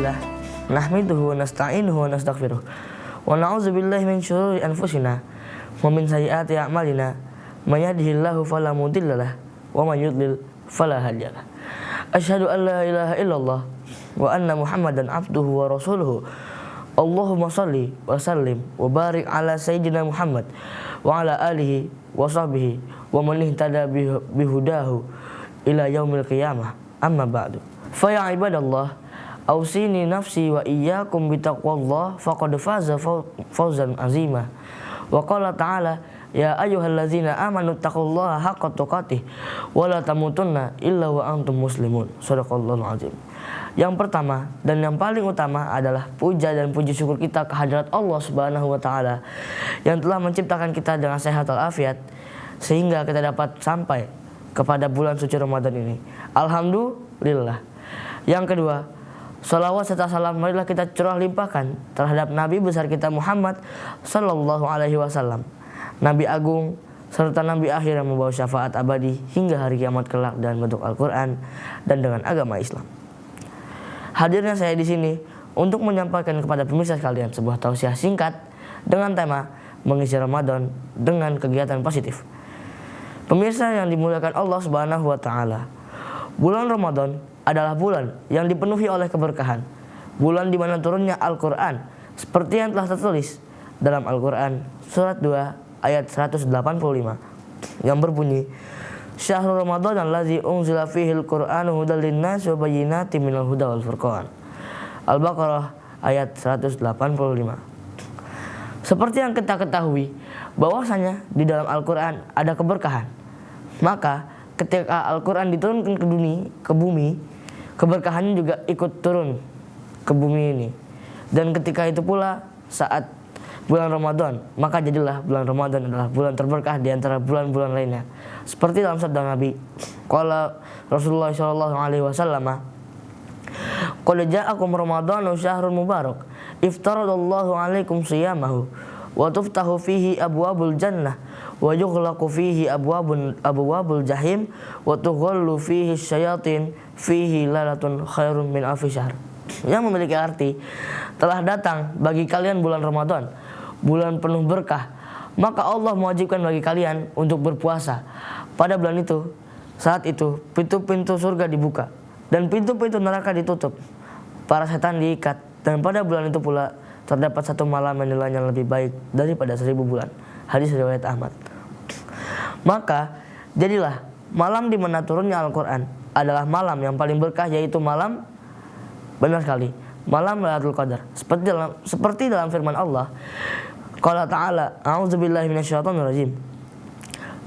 Alhamdulillah nahmaduhu wa nasta'inuhu wa nastaghfiruh wa na'udzubillahi min syururi anfusina wa min sayyiati a'malina may yahdihillahu fala mudhillalah wa may yudlil fala hadiyalah. Asyhadu an la ilaha illallah wa anna Muhammadan abduhu wa rasuluhu. Allahumma shalli wa sallim wa barik ala sayyidina Muhammad wa ala alihi wa sahbihi wa man ihtada bihudahu ila yaumil qiyamah. Amma ba'du. Fa ya ibadallah, ausini nafsi wa iyyakum bitaqwallah faqad faza fawzan azima. Wa qala ta'ala ya ayyuhallazina amanu taqullaha haqqa tuqatih wa la tamutunna illa wa antum muslimun. Shadaqallahul azim. Yang pertama dan yang paling utama adalah puja dan puji syukur kita kehadirat Allah Subhanahu wa taala yang telah menciptakan kita dengan sehat walafiat sehingga kita dapat sampai kepada bulan suci Ramadan ini. Alhamdulillah. Yang kedua, salawat serta salam marilah kita curah limpahkan terhadap Nabi besar kita Muhammad sallallahu alaihi wasallam, Nabi agung serta Nabi akhir yang membawa syafaat abadi hingga hari kiamat kelak dan bentuk Al-Qur'an dan dengan agama Islam. Hadirnya saya di sini untuk menyampaikan kepada pemirsa sekalian sebuah tausiah singkat dengan tema mengisi Ramadan dengan kegiatan positif. Pemirsa yang dimuliakan Allah Subhanahu wa taala, bulan Ramadan adalah bulan yang dipenuhi oleh keberkahan. Bulan di mana turunnya Al-Qur'an seperti yang telah tertulis dalam Al-Qur'an surat 2 ayat 185 yang berbunyi Syahrul Ramadan allazi unzila fihil Qur'anu hudal linnas wa bayyinatin minal huda wal furqan. Al-Baqarah ayat 185. Seperti yang kita ketahui bahwasanya di dalam Al-Qur'an ada keberkahan. Maka ketika Al-Qur'an diturunkan ke bumi, keberkahannya juga ikut turun ke bumi ini. Dan ketika itu pula saat bulan Ramadan, maka jadilah bulan Ramadan adalah bulan terberkah di antara bulan-bulan lainnya. Seperti dalam sabda Nabi, qala Rasulullah sallallahu alaihi wasallam, qad ja'akum Ramadanu syahrun mubarak, iftaradallahu alaikum shiyamahu wa tuftahu fihi abwabul jannah wa yughlaqu fihi abwabul jahim wa tughallu fihi syayatin fihi lailatun khairun min alfi syahr. Yang memiliki arti telah datang bagi kalian bulan Ramadan, bulan penuh berkah, maka Allah mewajibkan bagi kalian untuk berpuasa. Pada bulan itu, saat itu pintu-pintu surga dibuka dan pintu-pintu neraka ditutup, para setan diikat, dan pada bulan itu pula terdapat satu malam yang nilainya lebih baik daripada 1000 bulan. Hadis riwayat Ahmad. Maka jadilah malam di mana turunnya Al-Qur'an adalah malam yang paling berkah, yaitu malam, benar sekali, malam Lailatul Qadar. Seperti dalam firman Allah, qala ta'ala a'udzubillahi minasyaitonir rajim,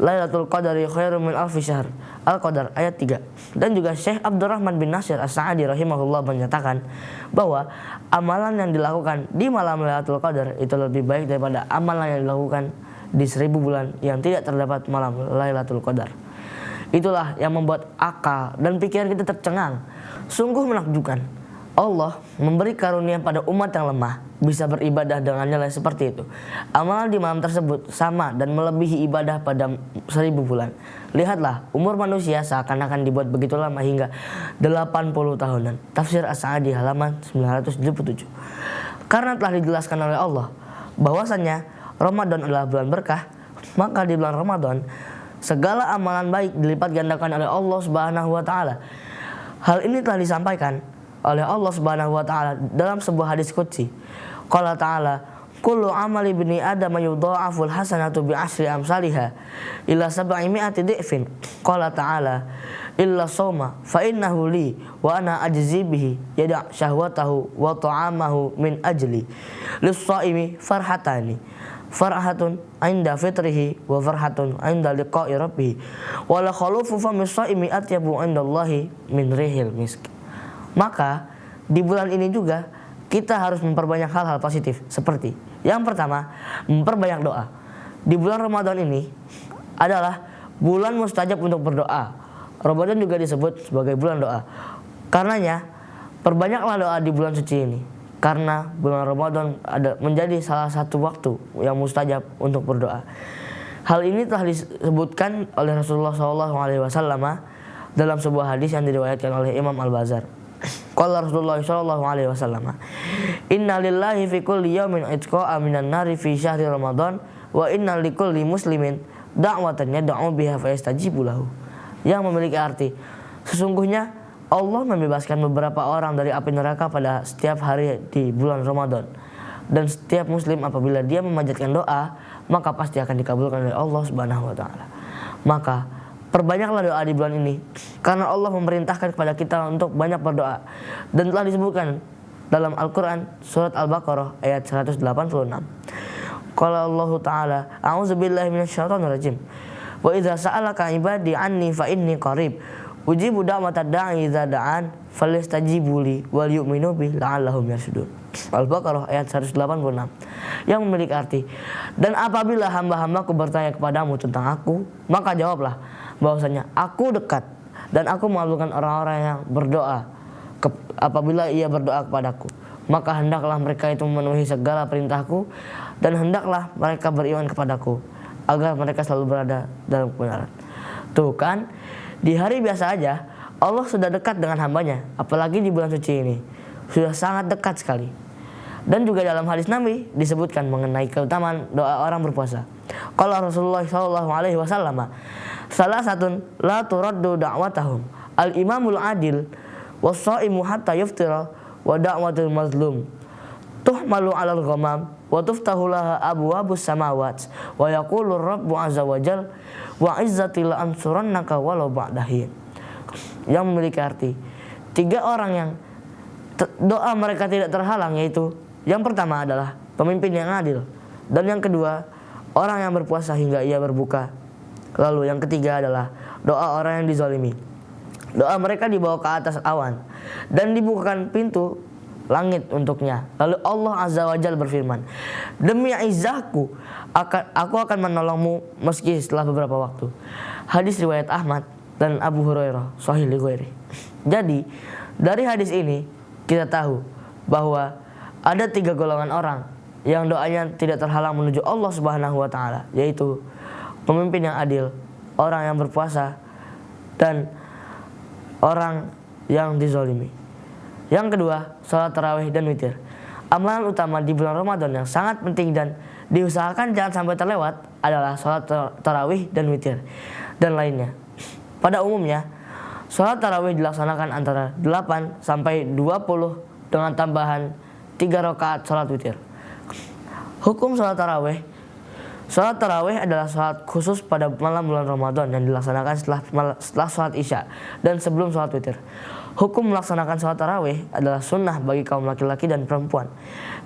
Lailatul Qadari khairum min alfi syahr. Al-Qadar ayat 3. Dan juga Syekh Abdurrahman bin Nasir As-Sa'di rahimahullah menyatakan bahwa amalan yang dilakukan di malam Lailatul Qadar itu lebih baik daripada amalan yang dilakukan di 1000 bulan yang tidak terdapat malam Lailatul Qadar. Itulah yang membuat akal dan pikiran kita tercengang. Sungguh menakjubkan, Allah memberi karunia pada umat yang lemah bisa beribadah dengan nilai seperti itu. Amalan di malam tersebut sama dan melebihi ibadah pada 1000 bulan. Lihatlah, umur manusia seakan-akan dibuat begitu lama hingga 80 tahunan. Tafsir As-Sa'di halaman 977. Karena telah dijelaskan oleh Allah bahwasannya Ramadan adalah bulan berkah, maka di bulan Ramadan segala amalan baik dilipat gandakan oleh Allah Subhanahu wa taala. Hal ini telah disampaikan oleh Allah Subhanahu wa taala dalam sebuah hadis qudsi. Qala ta'ala, kullu amali ibni adam yudha'aful hasanatu bi asyri amsalha ila 700 dhifin. Qala ta'ala, illa shauma fa innahu li wa ana ajzi bihi yada' syahwatahu wa ta'amahu min ajli. Lis-shaimi farhatani, farhatun 'inda fitrihi wa farhatun 'inda liqa'i rabbih wa la khalufu famis shaimi atyabu 'indallahi min rihil misk. Maka di bulan ini juga kita harus memperbanyak hal-hal positif, seperti yang pertama, memperbanyak doa. Di bulan Ramadan ini adalah bulan mustajab untuk berdoa. Ramadan juga disebut sebagai bulan doa. Karenanya perbanyaklah doa di bulan suci ini, karena bulan Ramadan menjadi salah satu waktu yang mustajab untuk berdoa. Hal ini telah disebutkan oleh Rasulullah SAW dalam sebuah hadis yang diriwayatkan oleh Imam Al-Bazar. Qala Rasulullah sallallahu alaihi wasallam, "Inna lillahi fi kulli yawmin itqa'a minan nari fi syahri Ramadan wa inna likulli muslimin da'watan yad'u biha fa yastajibu lahu." Yang memiliki arti, sesungguhnya Allah membebaskan beberapa orang dari api neraka pada setiap hari di bulan Ramadan. Dan setiap muslim apabila dia memanjatkan doa, maka pasti akan dikabulkan oleh Allah Subhanahu wa taala. Maka perbanyaklah doa di bulan ini, karena Allah memerintahkan kepada kita untuk banyak berdoa. Dan telah disebutkan dalam Al-Quran surat Al-Baqarah ayat 186. Qala Allah Ta'ala, "A'udzubillahi minasyaitonirrajim. Wa idza sa'alaka 'ibadi 'anni fa inni qarib. Ujibu da'watad da'i idza da'an falyastajibu li wal yu'minu bi la'allahum yarshudun." Al-Baqarah ayat 186. Yang memiliki arti, dan apabila hamba-hambaku bertanya kepadamu tentang aku, maka jawablah bahwasanya aku dekat dan aku mengabulkan orang-orang yang berdoa apabila ia berdoa kepadaku. Maka hendaklah mereka itu memenuhi segala perintahku, dan hendaklah mereka beriman kepadaku agar mereka selalu berada dalam kebenaran. Tuh kan, di hari biasa aja Allah sudah dekat dengan hambanya, apalagi di bulan suci ini sudah sangat dekat sekali. Dan juga dalam hadis Nabi disebutkan mengenai keutamaan doa orang berpuasa. Qala Rasulullah sallallahu alaihi wasallam, "Salah satun la turaddu da'watahum al-imamul adil was-shaimu hatta yuftira wa da'watul mazlum tuhmalu 'alal ghamam wa tuftahu laha abwabus samawat wa yaqulu rabbu azza wa jal wa izzati la ansurannaka walau ba'dahin." Yang memiliki arti, 3 orang yang doa mereka tidak terhalang, yaitu yang pertama adalah pemimpin yang adil, dan yang kedua orang yang berpuasa hingga ia berbuka. Lalu yang ketiga adalah doa orang yang dizalimi. Doa mereka dibawa ke atas awan dan dibukakan pintu langit untuknya. Lalu Allah Azza wa Jalla berfirman, "Demi izzahku, aku akan menolongmu meski setelah beberapa waktu." Hadis riwayat Ahmad dan Abu Hurairah, Sahih li ghairi. Jadi dari hadis ini kita tahu bahwa ada 3 golongan orang yang doanya tidak terhalang menuju Allah Subhanahu wa taala, yaitu pemimpin yang adil, orang yang berpuasa, dan orang yang dizalimi. Yang kedua, salat tarawih dan witir. Amalan utama di bulan Ramadan yang sangat penting dan diusahakan jangan sampai terlewat adalah salat tarawih dan witir dan lainnya. Pada umumnya, salat tarawih dilaksanakan antara 8 sampai 20 dengan tambahan 3 rakaat salat witir. Hukum salat tarawih. Salat tarawih adalah salat khusus pada malam bulan Ramadan yang dilaksanakan setelah salat Isya dan sebelum salat witir. Hukum melaksanakan salat tarawih adalah sunnah bagi kaum laki-laki dan perempuan.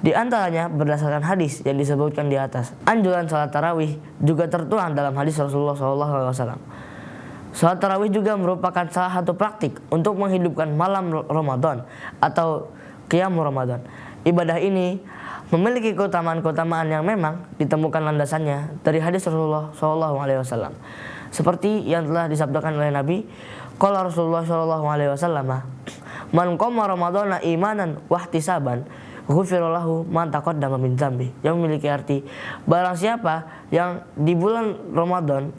Di antaranya berdasarkan hadis yang disebutkan di atas. Anjuran salat tarawih juga tertuang dalam hadis Rasulullah SAW. Salat tarawih juga merupakan salah satu praktik untuk menghidupkan malam Ramadan atau Qiyamul Ramadan. Ibadah ini memiliki keutamaan-keutamaan yang memang ditemukan landasannya dari hadis Rasulullah SAW. Seperti yang telah disabdakan oleh Nabi, qala Rasulullah SAW, "Man qama Ramadhana imanan wahtisaban, ghufira lahu ma taqaddama min dzambi." Yang memiliki arti, barang siapa yang di bulan Ramadan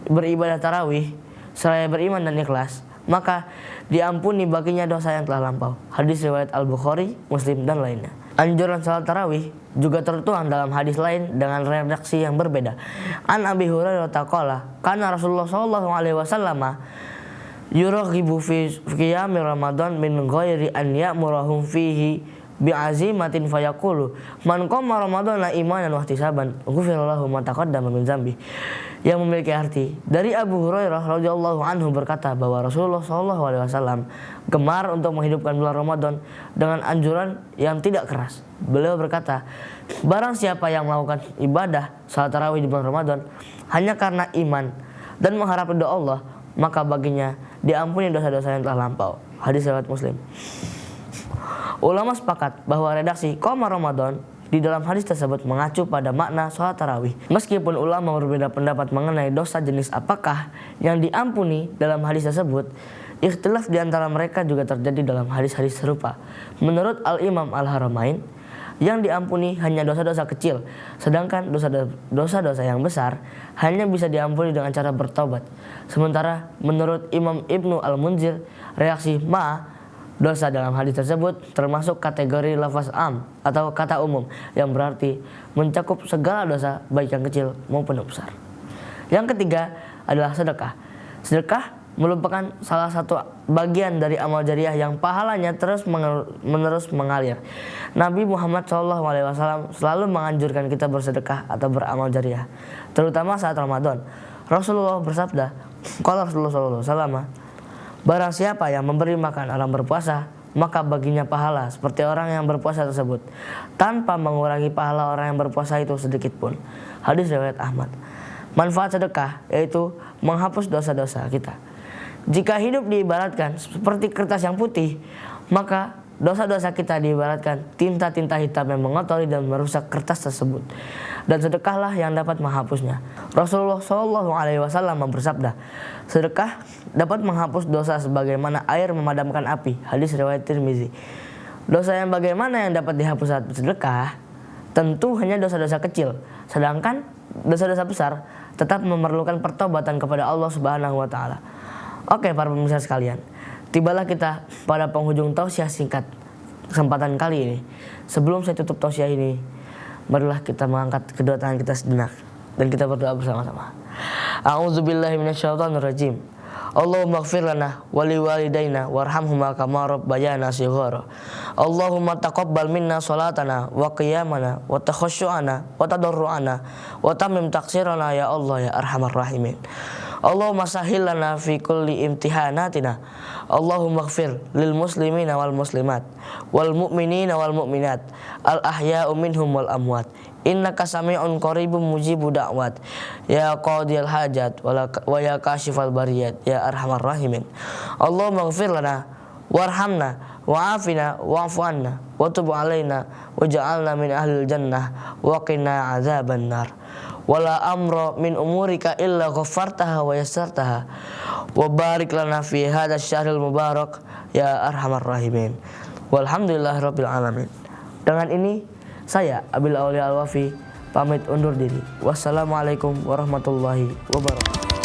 beribadah tarawih seraya beriman dan ikhlas, maka diampuni baginya dosa yang telah lampau. Hadis riwayat Al-Bukhari, Muslim, dan lainnya. Anjuran salat tarawih juga tertuang dalam hadis lain dengan redaksi yang berbeda. An Abi Hurairah taqala, kana Rasulullah sallallahu alaihi wasallam yuraghibu fi qiyamir Ramadan min ghairi an ya'murahum fihi bi'azimatin fayaqulu man qama ramadhana imanan wa ihtisaban ghufira lahu ma taqaddama min dzambi. Yang memiliki arti, dari Abu Hurairah radhiyallahu anhu berkata bahwa Rasulullah sallallahu alaihi wasallam gemar untuk menghidupkan bulan Ramadan dengan anjuran yang tidak keras. Beliau berkata, barang siapa yang melakukan ibadah salat tarawih di bulan Ramadan hanya karena iman dan mengharap ridha Allah, maka baginya diampuni dosa-dosa yang telah lampau. Hadis riwayat Muslim. Ulama sepakat bahwa redaksi qoma Ramadan di dalam hadis tersebut mengacu pada makna sholat tarawih. Meskipun ulama berbeda pendapat mengenai dosa jenis apakah yang diampuni dalam hadis tersebut, ikhtilaf di antara mereka juga terjadi dalam hadis-hadis serupa. Menurut Al-Imam Al-Haramain, yang diampuni hanya dosa-dosa kecil, sedangkan dosa-dosa yang besar hanya bisa diampuni dengan cara bertobat. Sementara menurut Imam Ibnu Al-Munzir, reaksi Dosa dalam hadis tersebut termasuk kategori lafaz am atau kata umum yang berarti mencakup segala dosa baik yang kecil maupun yang besar. Yang ketiga adalah sedekah. Sedekah merupakan salah satu bagian dari amal jariah yang pahalanya terus menerus mengalir. Nabi Muhammad SAW selalu menganjurkan kita bersedekah atau beramal jariah, terutama saat Ramadan. Rasulullah bersabda, kalau Rasulullah SAW, barang siapa yang memberi makan orang berpuasa, maka baginya pahala seperti orang yang berpuasa tersebut, tanpa mengurangi pahala orang yang berpuasa itu sedikit pun. Hadis riwayat Ahmad. Manfaat sedekah yaitu menghapus dosa-dosa kita. Jika hidup diibaratkan seperti kertas yang putih, maka dosa-dosa kita diibaratkan tinta-tinta hitam yang mengotori dan merusak kertas tersebut. Dan sedekahlah yang dapat menghapusnya. Rasulullah SAW bersabda, sedekah dapat menghapus dosa sebagaimana air memadamkan api. Hadis riwayat Tirmizi. Dosa yang bagaimana yang dapat dihapus saat sedekah? Tentu hanya dosa-dosa kecil. Sedangkan dosa-dosa besar tetap memerlukan pertobatan kepada Allah Subhanahu wa taala. Oke, para pemirsa sekalian, tibalah kita pada penghujung tausiah singkat kesempatan kali ini. Sebelum saya tutup tausiah ini, marilah kita mengangkat kedua tangan kita sejenak dan kita berdoa bersama-sama. A'udzubillahi minasyaitonirrajim. Allahumma ighfir lana wa liwalidayna warhamhuma kama rabbayana shighara. Allahumma taqabbal minna salatana wa qiyamana wa takhashu'ana wa tadarru'ana wa tammim taqsirana ya Allah ya arhamar rahimin. Allahumma sahhil lana fi kulli imtihanatina. Allahumma ighfir lil muslimina wal muslimat wal mu'minina wal mu'minat al ahya'u minhum wal amwat. Innaka sami'un qaribun mujibu da'wat ya qadiyal hajat wa ya kashifal bariyat ya arhamar rahimin. Allahumma ighfir lana warhamna wa'afina wa'fu anna wa tub alaina waj'alna min ahlil jannah wa qina azaban nar. Wala amra min umurika illa ghafartaha wa yassartaha wa barik lana fi hadzal syahril mubarak ya arhamar rahimin. Walhamdulillahirabbil alamin. Dengan ini saya Abil Aulia Al Wafi pamit undur diri. Wassalamualaikum warahmatullahi wabarakatuh.